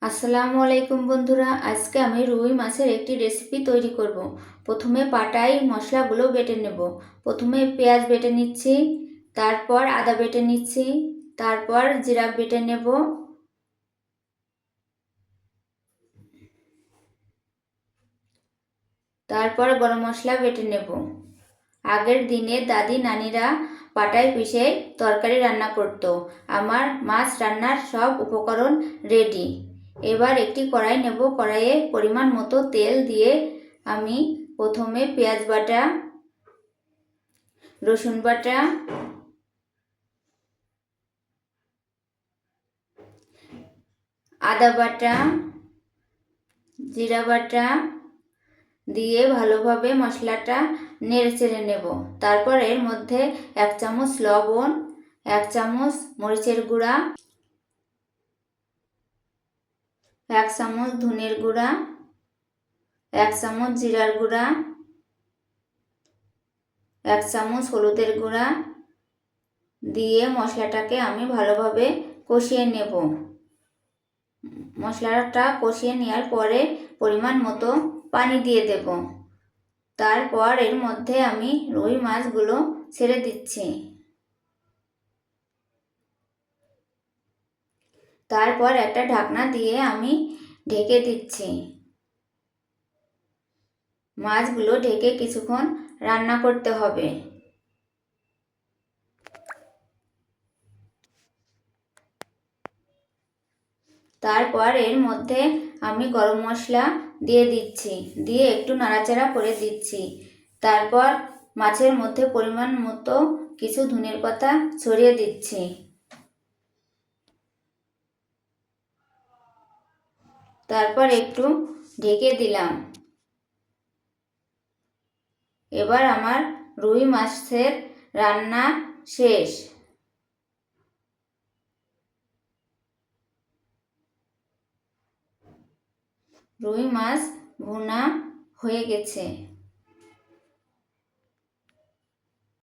আসসালামু আলাইকুম বন্ধুরা, আজকে আমি রুই মাছের একটি রেসিপি তৈরি করব। প্রথমে পাটায় মশলাগুলো বেটে নেব। প্রথমে পেঁয়াজ বেটে নিচ্ছি, তারপর আদা বেটে নিচ্ছি, তারপর জিরা বেটে নেব, তারপর গরম মশলা বেটে নেব। আগের দিনে দাদি নানিরা পাটায় পিষে তরকারি রান্না করত। আমার মাছ রান্নার সব উপকরণ রেডি। এবার একটি কড়াই নেব। কড়াইয়ে পরিমাণ মতো তেল দিয়ে আমি প্রথমে পেঁয়াজ বাটা, রসুন বাটা, আদা বাটা, জিরা বাটা দিয়ে ভালোভাবে মশলাটা নেড়ে চেড়ে নেব। তারপর এর মধ্যে 1 চামচ লবণ, 1 চামচ মরিচের গুঁড়া, 1 চামচ ধনের গুঁড়া, 1 চামচ জিরার গুঁড়া, 1 চামচ হলুদের গুঁড়া দিয়ে মশলাটাকে আমি ভালোভাবে কষিয়ে নেব। মশলাটা কষিয়ে নেওয়ার পরে পরিমাণ মতো পানি দিয়ে দেব। তারপর এর মধ্যে আমি রুই মাছগুলো ছেড়ে দিচ্ছি। তারপর একটা ঢাকনা দিয়ে আমি ঢেকে দিচ্ছি। মাছগুলো ঢেকে কিছুক্ষণ রান্না করতে হবে। তারপর এর মধ্যে আমি গরম মশলা দিয়ে দিচ্ছি, দিয়ে একটু নাড়াচাড়া করে দিচ্ছি। তারপর মাছের মধ্যে পরিমাণ মতো কিছু ধনের পাতা ছড়িয়ে দিচ্ছি। তারপর একটু ঢেকে দিলাম। এবার আমার রুই মাছের রান্না শেষ। রুই মাছ ভুনা হয়ে গেছে।